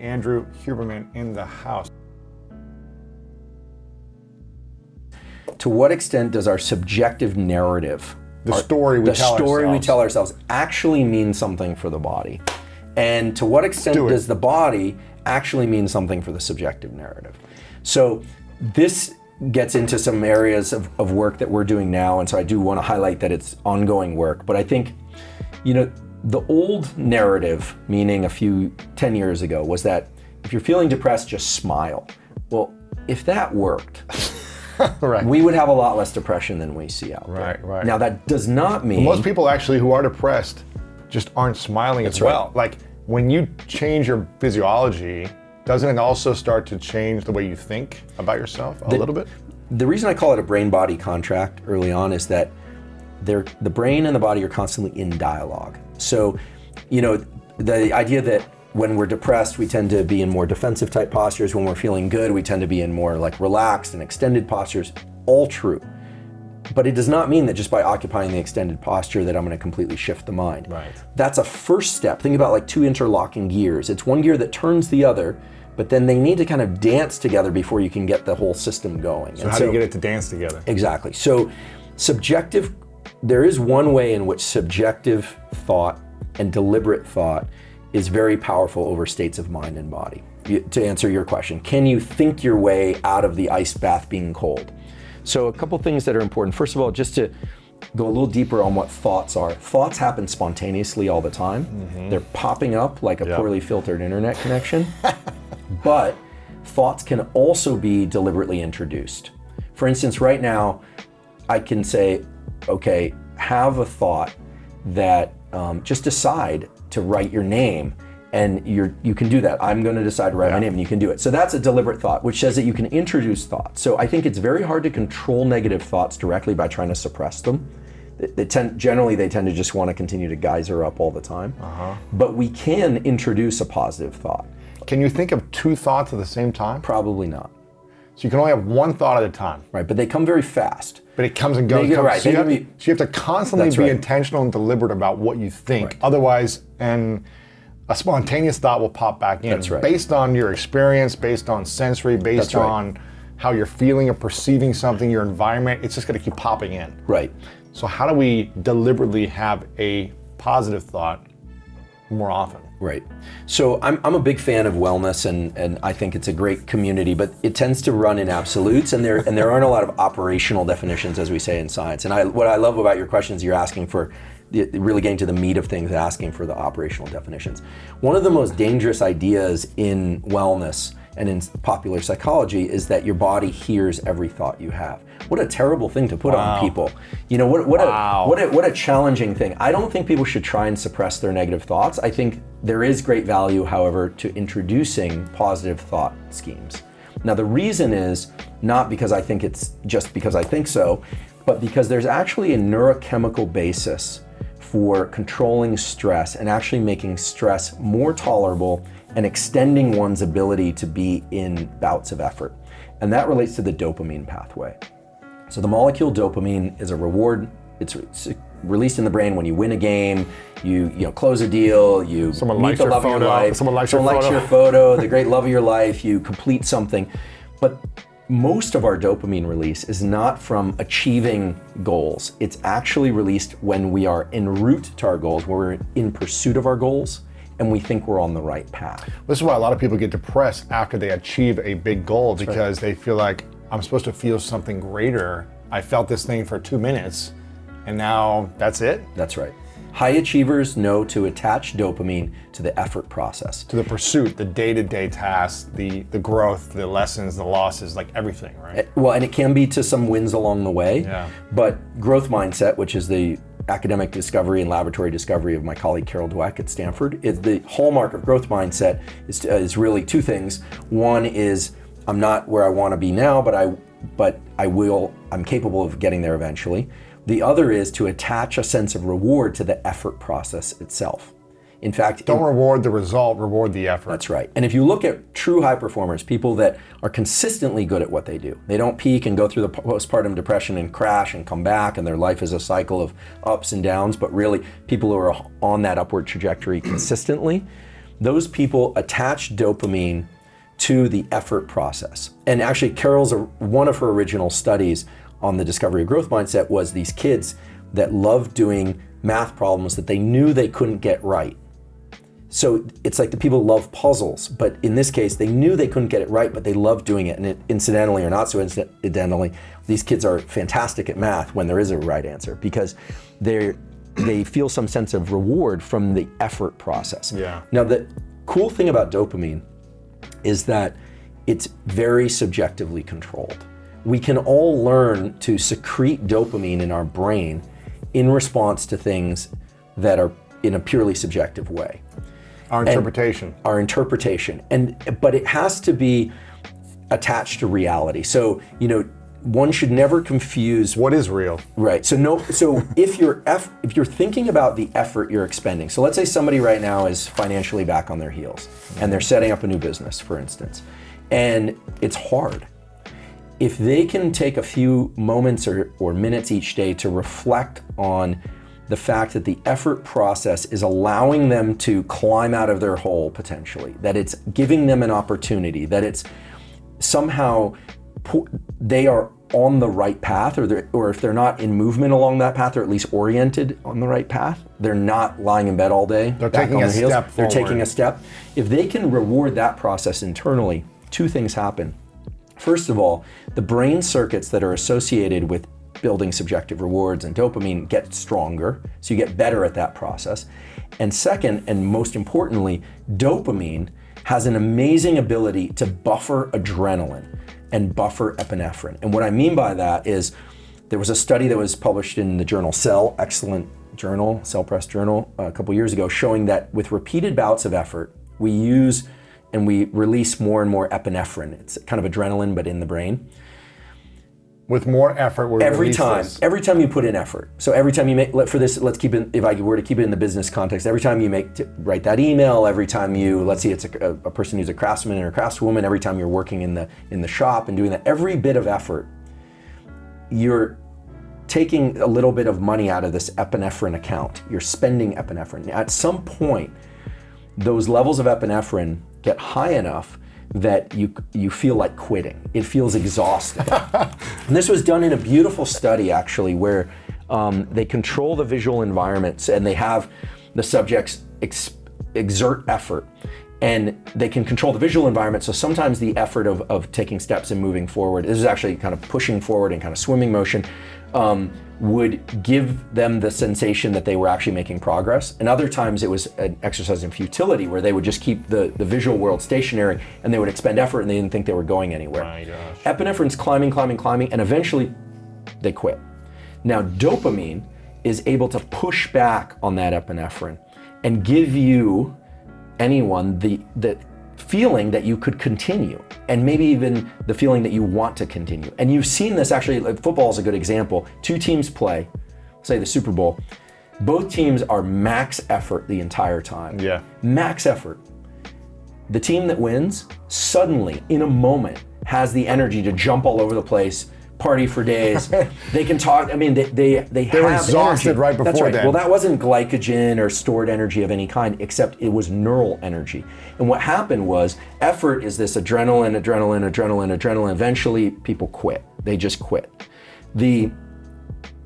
Andrew Huberman in the house. To what extent does our subjective narrative, the story we tell ourselves, actually mean something for the body? And to what extent does the body actually mean something for the subjective narrative? So this gets into some areas of work that we're doing now, and so I do want to highlight that it's ongoing work. But I think, the old narrative, meaning 10 years ago, was that if you're feeling depressed, just smile. Well, if that worked, right, we would have a lot less depression than we see out there. Right. Now that does not mean... Most people actually who are depressed just aren't smiling as well. Like when you change your physiology, doesn't it also start to change the way you think about yourself a little bit? The reason I call it a brain-body contract early on is that the brain and the body are constantly in dialogue. So, the idea that when we're depressed, we tend to be in more defensive type postures. When we're feeling good, we tend to be in more like relaxed and extended postures. All true. But it does not mean that just by occupying the extended posture that I'm going to completely shift the mind. Right. That's a first step. Think about like two interlocking gears. It's one gear that turns the other, but then they need to kind of dance together before you can get the whole system going. So how do you get it to dance together? Exactly. So there is one way in which subjective thought and deliberate thought is very powerful over states of mind and body. To answer your question, can you think your way out of the ice bath being cold? So a couple things that are important. First of all, just to go a little deeper on what thoughts are. Thoughts happen spontaneously all the time. Mm-hmm. They're popping up like a poorly filtered internet connection. But thoughts can also be deliberately introduced. For instance, right now, I can say, okay, have a thought that just decide to write your name, and you can do that. I'm going to decide to write my name, and you can do it. So that's a deliberate thought, which says that you can introduce thoughts. So I think it's very hard to control negative thoughts directly by trying to suppress them. Generally, they tend to just want to continue to geyser up all the time. But we can introduce a positive thought. Can you think of two thoughts at the same time? Probably not. So you can only have one thought at a time. Right, but they come very fast. But it comes and goes. Right. So you have to constantly be intentional and deliberate about what you think. Right. Otherwise, and a spontaneous thought will pop back in. That's right. Based on your experience, based on sensory, based on how you're feeling or perceiving something, your environment, it's just going to keep popping in. Right. So how do we deliberately have a positive thought more often? Right. So I'm a big fan of wellness, and I think it's a great community, but it tends to run in absolutes, and there aren't a lot of operational definitions, as we say in science. And what I love about your questions, you're asking for really getting to the meat of things, asking for the operational definitions. One of the most dangerous ideas in wellness and in popular psychology is that your body hears every thought you have. What a terrible thing to put on people. What a challenging thing. I don't think people should try and suppress their negative thoughts. I think there is great value, however, to introducing positive thought schemes. Now the reason is not because I think it's just because I think so, but because there's actually a neurochemical basis for controlling stress and actually making stress more tolerable and extending one's ability to be in bouts of effort. And that relates to the dopamine pathway. So the molecule dopamine is a reward. It's released in the brain when you win a game, you close a deal, you meet the love of your life, someone likes your photo, the great love of your life, you complete something. But most of our dopamine release is not from achieving goals. It's actually released when we are en route to our goals, when we're in pursuit of our goals, and we think we're on the right path. This is why a lot of people get depressed after they achieve a big goal, because they feel like, I'm supposed to feel something greater. I felt this thing for 2 minutes, and now that's it? That's right. High achievers know to attach dopamine to the effort process. To the pursuit, the day-to-day tasks, the growth, the lessons, the losses, like everything, right? Well, and it can be to some wins along the way, but growth mindset, which is the academic discovery and laboratory discovery of my colleague Carol Dweck at Stanford, is the hallmark of growth mindset is really two things. One is, I'm not where I want to be now, but I'm capable of getting there eventually. The other is to attach a sense of reward to the effort process itself. In fact, don't reward the result, reward the effort. That's right. And if you look at true high performers, people that are consistently good at what they do, they don't peak and go through the postpartum depression and crash and come back, and their life is a cycle of ups and downs, but really people who are on that upward trajectory consistently, those people attach dopamine to the effort process. And actually, one of her original studies on the discovery of growth mindset was these kids that loved doing math problems that they knew they couldn't get right. So it's like the people love puzzles, but in this case, they knew they couldn't get it right, but they loved doing it. And incidentally or not so incidentally, these kids are fantastic at math when there is a right answer, because they feel some sense of reward from the effort process. Yeah. Now, the cool thing about dopamine is that it's very subjectively controlled. We can all learn to secrete dopamine in our brain in response to things that are in a purely subjective way. Our interpretation. But it has to be attached to reality. So, one should never confuse what is real. Right. So if you're thinking about the effort you're expending. So let's say somebody right now is financially back on their heels and they're setting up a new business, for instance, and it's hard. If they can take a few moments or minutes each day to reflect on the fact that the effort process is allowing them to climb out of their hole potentially, that it's giving them an opportunity, that it's somehow they are on the right path, or if they're not in movement along that path, or at least oriented on the right path, they're not lying in bed all day. They're taking a step forward. They're taking a step. If they can reward that process internally, two things happen. First of all, the brain circuits that are associated with building subjective rewards and dopamine get stronger, so you get better at that process. And second, and most importantly, dopamine has an amazing ability to buffer adrenaline and buffer epinephrine. And what I mean by that is there was a study that was published in the journal Cell, excellent journal, Cell Press Journal, a couple years ago, showing that with repeated bouts of effort, we use and we release more and more epinephrine. It's kind of adrenaline, but in the brain. With more effort, we're every time you put in effort. So every time you make, let's keep it, if I were to keep it in the business context, every time you write that email, every time let's see, it's a person who's a craftsman or a craftswoman, every time you're working in the shop and doing that, every bit of effort, you're taking a little bit of money out of this epinephrine account. You're spending epinephrine. At some point, those levels of epinephrine get high enough that you feel like quitting. It feels exhausting. And this was done in a beautiful study, actually, where they control the visual environments and they have the subjects exert effort, and they can control the visual environment. So sometimes the effort of taking steps and moving forward, this is actually kind of pushing forward in kind of swimming motion, would give them the sensation that they were actually making progress. And other times it was an exercise in futility, where they would just keep the visual world stationary and they would expend effort and they didn't think they were going anywhere. My gosh. Epinephrine's climbing, and eventually they quit. Now dopamine is able to push back on that epinephrine and give anyone the feeling that you could continue, and maybe even the feeling that you want to continue. And you've seen this actually, like football is a good example. Two teams play, say the Super Bowl. Both teams are max effort the entire time. Yeah. Max effort. The team that wins suddenly, in a moment, has the energy to jump all over the place, party for days. They can talk. I mean, they have exhausted energy. right before That's right. then. Well, that wasn't glycogen or stored energy of any kind, except it was neural energy. And what happened was, effort is this adrenaline. Eventually, people quit. They just quit. The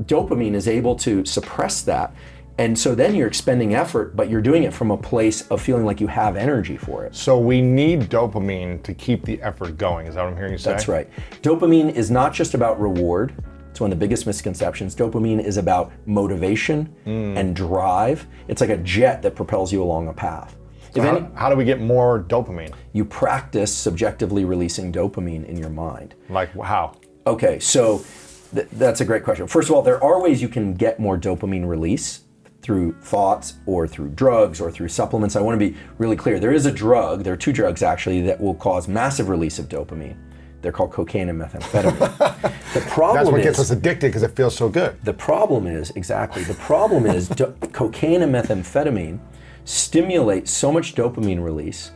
dopamine is able to suppress that. And so then you're expending effort, but you're doing it from a place of feeling like you have energy for it. So we need dopamine to keep the effort going. Is that what I'm hearing you say? That's right. Dopamine is not just about reward. It's one of the biggest misconceptions. Dopamine is about motivation and drive. It's like a jet that propels you along a path. So how do we get more dopamine? You practice subjectively releasing dopamine in your mind. Like how? Okay, so that's a great question. First of all, there are ways you can get more dopamine release, through thoughts or through drugs or through supplements. I want to be really clear. There is a drug, there are two drugs actually, that will cause massive release of dopamine. They're called cocaine and methamphetamine. The problem That's what gets us addicted, because it feels so good. The problem is cocaine and methamphetamine stimulate so much dopamine release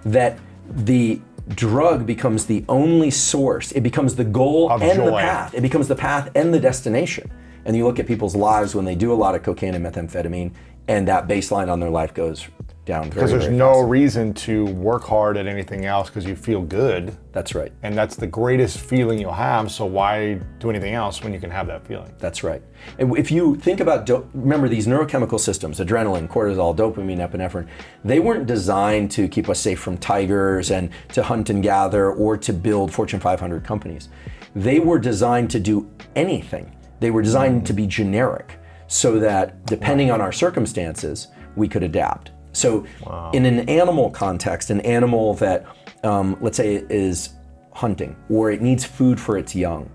that the drug becomes the only source. It becomes the goal and the path. It becomes the path and the destination. And you look at people's lives when they do a lot of cocaine and methamphetamine, and that baseline on their life goes down very, Because there's very no fast. reason to work hard at anything else because you feel good. That's right. And that's the greatest feeling you'll have. So why do anything else when you can have that feeling? That's right. And if you think about, remember these neurochemical systems, adrenaline, cortisol, dopamine, epinephrine, they weren't designed to keep us safe from tigers and to hunt and gather or to build Fortune 500 companies. They were designed to do anything. They were designed to be generic so that depending on our circumstances, we could adapt. So in an animal context, an animal that, let's say is hunting or it needs food for its young,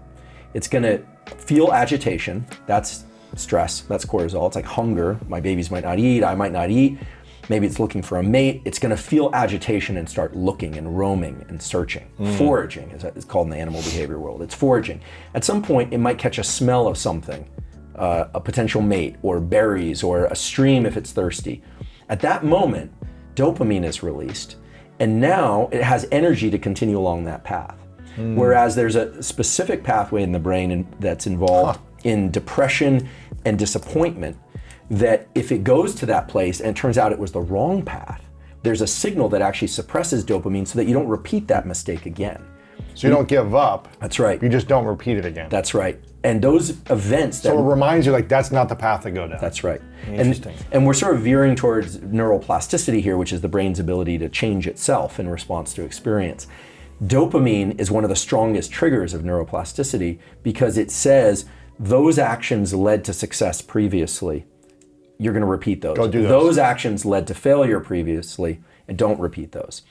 it's gonna feel agitation, that's stress, that's cortisol. It's like hunger, my babies might not eat, I might not eat. Maybe it's looking for a mate. It's gonna feel agitation and start looking and roaming and searching. Foraging is it's called in the animal behavior world. It's foraging. At some point, it might catch a smell of something, a potential mate or berries or a stream if it's thirsty. At that moment, dopamine is released, and now it has energy to continue along that path. Whereas there's a specific pathway in the brain that's involved in depression and disappointment, that if it goes to that place and it turns out it was the wrong path, there's a signal that actually suppresses dopamine so that you don't repeat that mistake again. So you don't give up. That's right. You just don't repeat it again. That's right. And those events that... So it reminds you like that's not the path to go down. That's right. Interesting. And we're sort of veering towards neuroplasticity here, which is the brain's ability to change itself in response to experience. Dopamine is one of the strongest triggers of neuroplasticity because it says those actions led to success previously. You're going to repeat those. Go do those. Those actions led to failure previously, and don't repeat those.